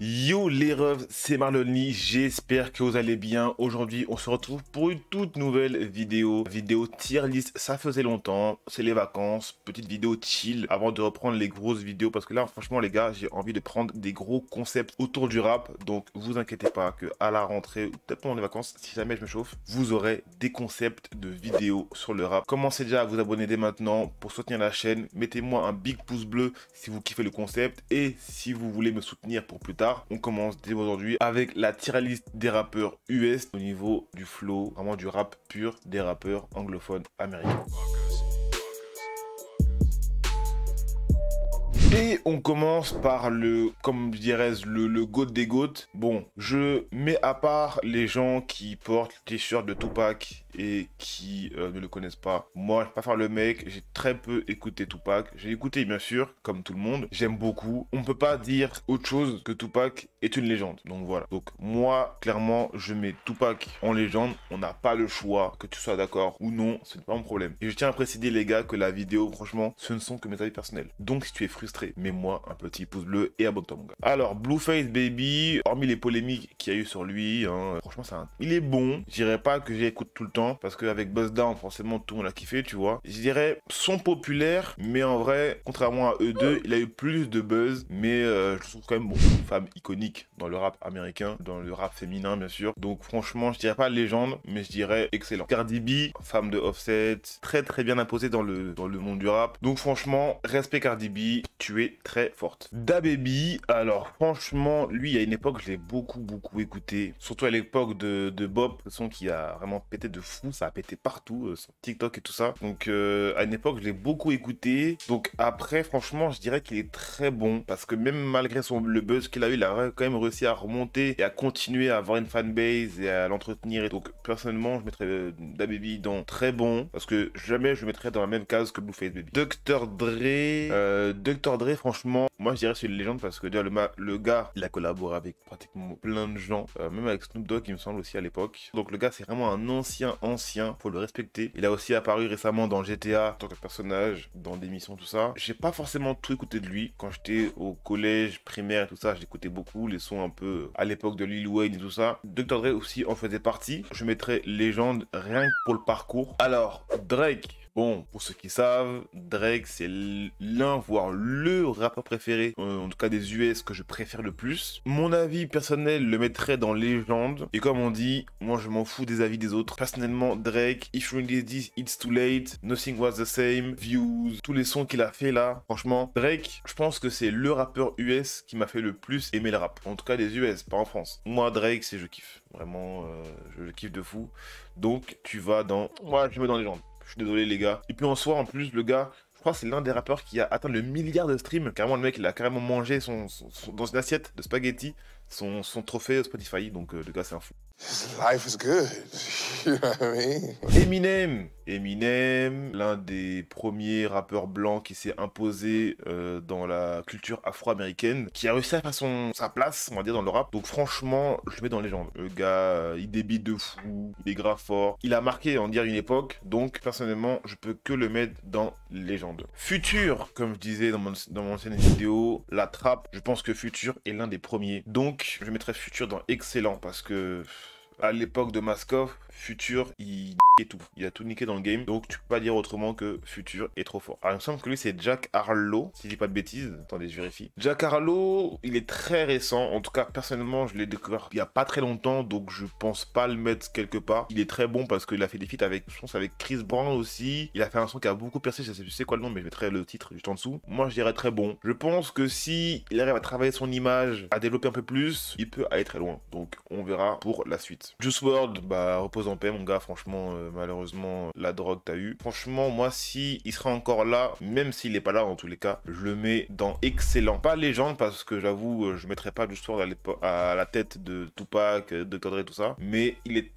Yo les refs, c'est Marlonny, j'espère que vous allez bien. Aujourd'hui, on se retrouve pour une toute nouvelle vidéo tier list. Ça faisait longtemps, c'est les vacances, petite vidéo chill avant de reprendre les grosses vidéos. Parce que là, franchement les gars, j'ai envie de prendre des gros concepts autour du rap. Donc vous inquiétez pas que à la rentrée, ou peut-être pendant les vacances, si jamais je me chauffe, vous aurez des concepts de vidéos sur le rap. Commencez déjà à vous abonner dès maintenant pour soutenir la chaîne. Mettez-moi un big pouce bleu si vous kiffez le concept et si vous voulez me soutenir pour plus tard. On commence dès aujourd'hui avec la tier list des rappeurs US au niveau du flow, vraiment du rap pur des rappeurs anglophones américains. Et on commence par le, comme je dirais, le GOAT des GOAT. Bon, je mets à part les gens qui portent le t-shirt de Tupac et qui ne le connaissent pas. Moi, je vais pas faire le mec, j'ai très peu écouté Tupac. J'ai écouté, bien sûr, comme tout le monde. J'aime beaucoup. On peut pas dire autre chose que Tupac est une légende. Donc voilà. Donc moi, clairement, je mets Tupac en légende. On n'a pas le choix, que tu sois d'accord ou non, ce n'est pas mon problème. Et je tiens à préciser, les gars, que la vidéo, franchement, ce ne sont que mes avis personnels. Donc si tu es frustré, mets-moi un petit pouce bleu et abonne-toi mon gars. Alors, Blueface Baby, hormis les polémiques qu'il y a eu sur lui, franchement, il est bon. Je dirais pas que j'écoute tout le temps, parce qu'avec Buzz Down, forcément, tout le monde a kiffé, tu vois. Je dirais, son populaire, mais en vrai, contrairement à eux deux, il a eu plus de buzz, mais je le trouve quand même bon. Une femme iconique dans le rap américain, dans le rap féminin, bien sûr. Donc franchement, je dirais pas légende, mais je dirais excellent. Cardi B, femme de Offset, très très bien imposée dans le monde du rap. Donc franchement, respect Cardi B, tu es très forte. DaBaby, alors franchement, lui, à une époque, je l'ai beaucoup écouté. Surtout à l'époque de Bob, le son qui a vraiment pété de fou, ça a pété partout, sur TikTok et tout ça. Donc à une époque, je l'ai beaucoup écouté. Donc après, franchement, je dirais qu'il est très bon, parce que même malgré le buzz qu'il a eu, il a quand même réussi à remonter et à continuer à avoir une fanbase et à l'entretenir. Et donc personnellement, je mettrais DaBaby dans très bon, parce que jamais je le mettrais dans la même case que Blueface Baby. Dr. Dre, franchement, moi je dirais c'est une légende, parce que déjà le gars, il a collaboré avec pratiquement plein de gens, même avec Snoop Dogg, il me semble, aussi à l'époque. Donc le gars, c'est vraiment un ancien, faut le respecter. Il a aussi apparu récemment dans GTA en tant que personnage, dans des missions, tout ça. J'ai pas forcément tout écouté de lui. Quand j'étais au collège, primaire et tout ça, j'écoutais beaucoup les sons un peu à l'époque de Lil Wayne et tout ça. Dr. Dre aussi en faisait partie. Je mettrais légende rien que pour le parcours. Alors, Drake. Bon, pour ceux qui savent, Drake, c'est l'un, voire le rappeur préféré, en tout cas des US, que je préfère le plus. Mon avis personnel le mettrait dans légende. Et comme on dit, moi je m'en fous des avis des autres. Personnellement, Drake, If You Need This, It's Too Late, Nothing Was The Same, Views, tous les sons qu'il a fait là. Franchement, Drake, je pense que c'est le rappeur US qui m'a fait le plus aimer le rap. En tout cas des US, pas en France. Moi, Drake, c'est je kiffe. Vraiment, je le kiffe de fou. Donc, tu vas dans... Moi, je mets dans légende. Je suis désolé les gars. Et puis en soi, en plus, le gars, je crois que c'est l'un des rappeurs qui a atteint le milliard de streams. Carrément, le mec, il a carrément mangé dans une assiette de spaghetti son trophée Spotify. Donc le gars, c'est un fou. Life is good. You know what I mean? Eminem, l'un des premiers rappeurs blancs qui s'est imposé dans la culture afro-américaine, qui a réussi à faire sa place, on va dire, dans le rap. Donc franchement, je le mets dans légende. Le gars, il débite de fou, il est grave fort. Il a marqué, on dirait, une époque. Donc personnellement, je peux que le mettre dans légende. Future, comme je disais dans mon ancienne vidéo, la trappe, je pense que Future est l'un des premiers. Donc je mettrais Future dans excellent, parce que à l'époque de Maskoff, Future, il niquait tout. Il a tout niqué dans le game. Donc tu peux pas dire autrement que Future est trop fort. Alors il me semble que lui c'est Jack Harlow, si je dis pas de bêtises. Attendez, je vérifie. Jack Harlow, il est très récent. En tout cas, personnellement, je l'ai découvert il y a pas très longtemps. Donc je pense pas le mettre quelque part. Il est très bon parce qu'il a fait des feats avec, je pense, avec Chris Brown aussi. Il a fait un son qui a beaucoup percé. Je sais quoi le nom, mais je mettrai le titre juste en dessous. Moi, je dirais très bon. Je pense que si il arrive à travailler son image, à développer un peu plus, il peut aller très loin. Donc on verra pour la suite. Juice WRLD, bah repose en paix mon gars, franchement, malheureusement la drogue t'as eu. Franchement, moi si il sera encore là, même s'il est pas là en tous les cas, je le mets dans excellent. Pas légende, parce que j'avoue, je mettrais pas Juice WRLD à la tête de Tupac, Dr. Dre, tout ça, mais il est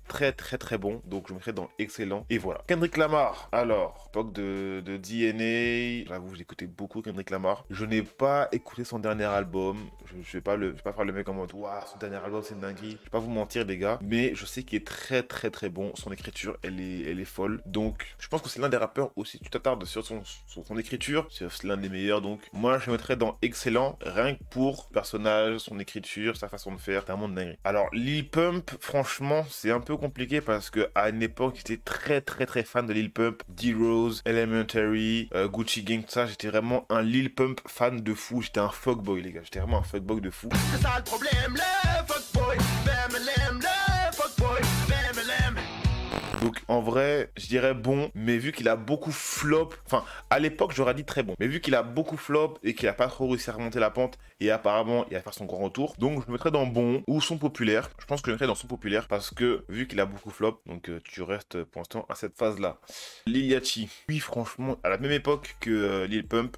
très bon, donc je mettrais dans excellent. Et voilà. Kendrick Lamar, alors, époque de DNA, j'avoue, j'ai écouté beaucoup Kendrick Lamar. Je n'ai pas écouté son dernier album, je vais pas faire le mec en mode, waouh, son dernier album c'est une dinguerie. Je vais pas vous mentir les gars, mais mais je sais qu'il est très très très bon. Son écriture, elle est folle. Donc, je pense que c'est l'un des rappeurs aussi. Tu t'attardes sur son écriture, c'est l'un des meilleurs. Donc, moi, je le mettrais dans excellent, rien que pour le personnage, son écriture, sa façon de faire. C'est un monde dingue. Alors, Lil Pump, franchement, c'est un peu compliqué parce que à une époque, j'étais très très très fan de Lil Pump, D-Rose, Elementary, Gucci Gang, tout ça. J'étais vraiment un Lil Pump fan de fou. J'étais un fuckboy, les gars. J'étais vraiment un fuckboy de fou. C'est ça le problème, le fuckboy, BMLM, le fuckboy, BMLM. Donc en vrai, je dirais bon, mais vu qu'il a beaucoup flop, enfin à l'époque j'aurais dit très bon, mais vu qu'il a beaucoup flop et qu'il a pas trop réussi à remonter la pente et apparemment il va faire son grand retour, donc je le mettrais dans bon ou son populaire. Je pense que je le mettrais dans son populaire parce que vu qu'il a beaucoup flop, donc tu restes pour l'instant à cette phase là. Lil Yachty, oui franchement à la même époque que Lil Pump,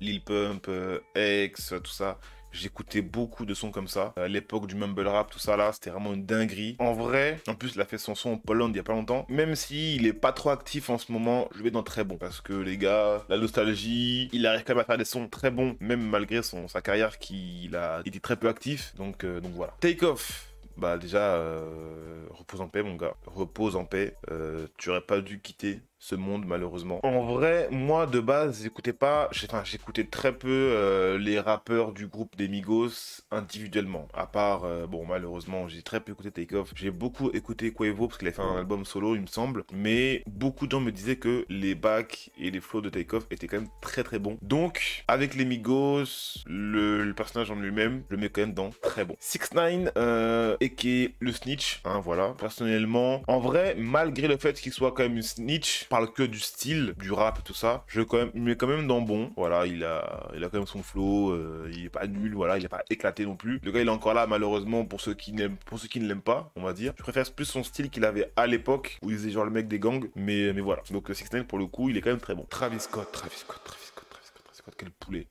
X, tout ça. J'écoutais beaucoup de sons comme ça. À l'époque du mumble rap, tout ça là, c'était vraiment une dinguerie. En vrai, en plus, il a fait son son en Pologne il y a pas longtemps. Même s'il est pas trop actif en ce moment, je vais dans très bon. Parce que les gars, la nostalgie, il arrive quand même à faire des sons très bons, même malgré sa carrière qu'il a été très peu actif. Donc voilà. Take Off. Bah déjà, repose en paix mon gars. Repose en paix. Tu aurais pas dû quitter ce monde malheureusement. En vrai, moi de base, j'écoutais très peu les rappeurs du groupe des Migos individuellement. À part, bon malheureusement, j'ai très peu écouté Take Off. J'ai beaucoup écouté Quavo parce qu'il a fait un album solo, il me semble. Mais beaucoup de gens me disaient que les backs et les flows de Take Off étaient quand même très très bons. Donc, avec les Migos, le personnage en lui-même, je le mets quand même dans très bon. 6ix9ine, et qui est le snitch, hein, voilà. Personnellement, en vrai, malgré le fait qu'il soit quand même une snitch, parle que du style, du rap et tout ça, je mets quand même dans bon. Voilà, il a quand même son flow, il est pas nul, voilà, il est pas éclaté non plus. Le gars, il est encore là, malheureusement, pour ceux qui ne l'aiment pas, on va dire. Je préfère plus son style qu'il avait à l'époque, où il faisait genre le mec des gangs, mais voilà. Donc 6ix9ine, pour le coup, il est quand même très bon. Travis Scott, quel poulet.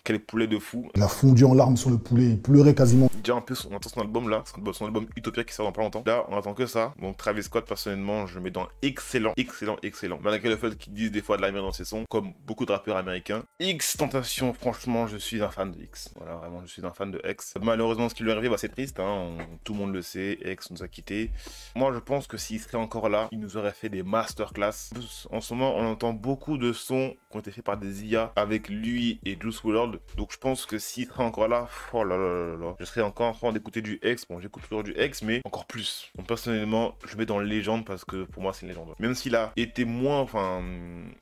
Quel poulet de fou. Il a fondu en larmes sur le poulet, il pleurait quasiment. Déjà un peu, on attend son album là, son album Utopia qui sort dans pas longtemps. Là, on attend que ça. Donc Travis Scott, personnellement, je le mets dans excellent. Malgré le fait qu'il dise des fois de la merde dans ses sons, comme beaucoup de rappeurs américains. XXXTentacion, franchement, je suis un fan de X. Voilà, vraiment, je suis un fan de X. Malheureusement, ce qui lui est arrivé, bah, c'est triste, hein. Tout le monde le sait, X nous a quittés. Moi, je pense que s'il serait encore là, il nous aurait fait des masterclass. En ce moment, on entend beaucoup de sons qui ont été faits par des IA avec lui et Juice WRLD. Donc je pense que s'il serait encore là, oh là là là là, je serais encore en train d'écouter du X. Bon, j'écoute toujours du X, mais encore plus. Donc personnellement, je mets dans légende parce que pour moi, c'est une légende. Même s'il a été moins, enfin,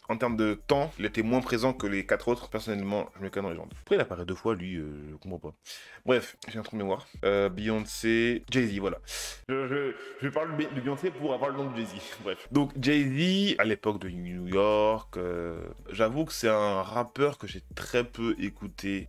en termes de temps, il était moins présent que les 4 autres. Personnellement, je mets quand même dans légende. Après, il apparaît 2 fois, lui, je comprends pas. Bref, j'ai un trou de mémoire. Beyoncé, Jay-Z, voilà. Je parle de Beyoncé pour avoir le nom de Jay-Z. Bref. Donc Jay-Z, à l'époque de New York, j'avoue que c'est un rappeur que j'ai très peu écouté.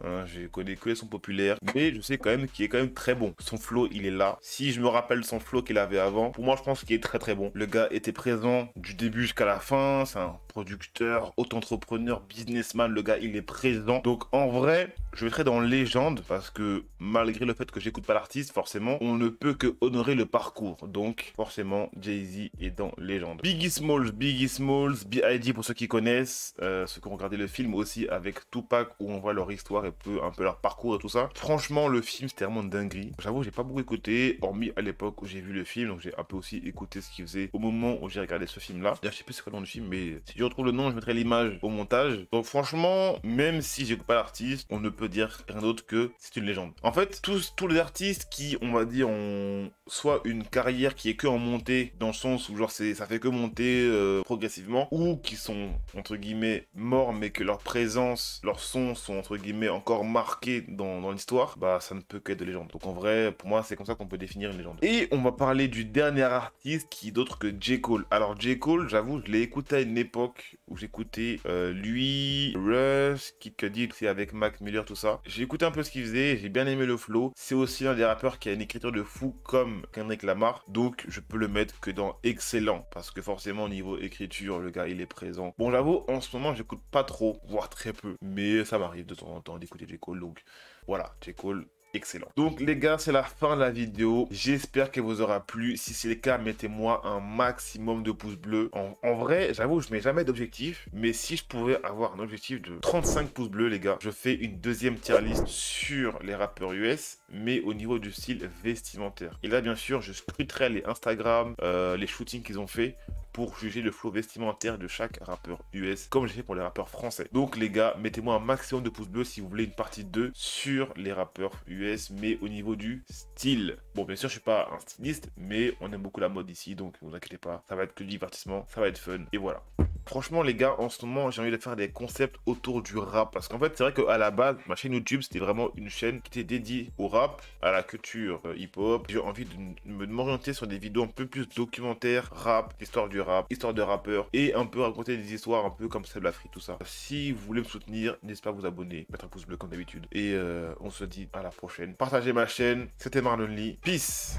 Hein, je connais que les sons populaires, mais je sais quand même qu'il est quand même très bon. Son flow, il est là. Si je me rappelle son flow qu'il avait avant, pour moi, je pense qu'il est très très bon. Le gars était présent du début jusqu'à la fin. C'est un producteur, auto-entrepreneur, businessman. Le gars, il est présent. Donc en vrai, je mettrais dans légende parce que malgré le fait que j'écoute pas l'artiste, forcément, on ne peut que honorer le parcours. Donc forcément, Jay-Z est dans légende. Biggie Smalls, B.I.G. pour ceux qui connaissent, ceux qui ont regardé le film aussi avec Tupac où on voit leur histoire et un peu leur parcours et tout ça. Franchement, le film, c'était vraiment une dinguerie. J'avoue, j'ai pas beaucoup écouté, hormis à l'époque où j'ai vu le film, donc j'ai un peu aussi écouté ce qu'il faisait au moment où j'ai regardé ce film-là. D'ailleurs, je sais plus c'est quoi le nom du film, mais si je retrouve le nom, je mettrai l'image au montage. Donc franchement, même si j'écoute pas l'artiste, on ne peut dire rien d'autre que c'est une légende. En fait, tous les artistes qui, on va dire, ont soit une carrière qui est que en montée, dans le sens où genre ça fait que monter progressivement, ou qui sont entre guillemets morts, mais que leur présence, leurs sons sont entre guillemets encore marqués dans l'histoire, bah ça ne peut qu'être de légende. Donc en vrai, pour moi, c'est comme ça qu'on peut définir une légende. Et on va parler du dernier artiste qui est d'autre que J. Cole. Alors J. Cole, j'avoue, je l'ai écouté à une époque où j'écoutais lui, Russ, Kid Cudi, c'est avec Mac Miller, tout ça. J'ai écouté un peu ce qu'il faisait, j'ai bien aimé le flow. C'est aussi un des rappeurs qui a une écriture de fou comme Kendrick Lamar, donc je peux le mettre que dans excellent, parce que forcément au niveau écriture, le gars il est présent. Bon, j'avoue, en ce moment j'écoute pas trop, voire très peu, mais ça m'arrive de temps en temps d'écouter J. Cole, donc voilà, J. Cole, excellent. Donc les gars, c'est la fin de la vidéo. J'espère qu'elle vous aura plu. Si c'est le cas, mettez-moi un maximum de pouces bleus. En vrai, j'avoue, je mets jamais d'objectif. Mais si je pouvais avoir un objectif de 35 pouces bleus, les gars, je fais une deuxième tier list sur les rappeurs US, mais au niveau du style vestimentaire. Et là, bien sûr, je scruterai les Instagram, les shootings qu'ils ont fait pour juger le flow vestimentaire de chaque rappeur US, comme j'ai fait pour les rappeurs français. Donc les gars, mettez-moi un maximum de pouces bleus si vous voulez une partie 2 sur les rappeurs US, mais au niveau du style. Bon, bien sûr, je suis pas un styliste, mais on aime beaucoup la mode ici, donc ne vous inquiétez pas, ça va être que du divertissement, ça va être fun, et voilà. Franchement les gars, en ce moment j'ai envie de faire des concepts autour du rap, parce qu'en fait c'est vrai qu'à la base ma chaîne YouTube c'était vraiment une chaîne qui était dédiée au rap, à la culture hip-hop. J'ai envie de m'orienter sur des vidéos un peu plus documentaires, rap, histoire du rap, histoire de rappeurs, et un peu raconter des histoires un peu comme Seb Lafrite, tout ça. Si vous voulez me soutenir, n'hésitez pas à vous abonner, mettre un pouce bleu comme d'habitude, et on se dit à la prochaine. Partagez ma chaîne, c'était Marlon Lee, peace.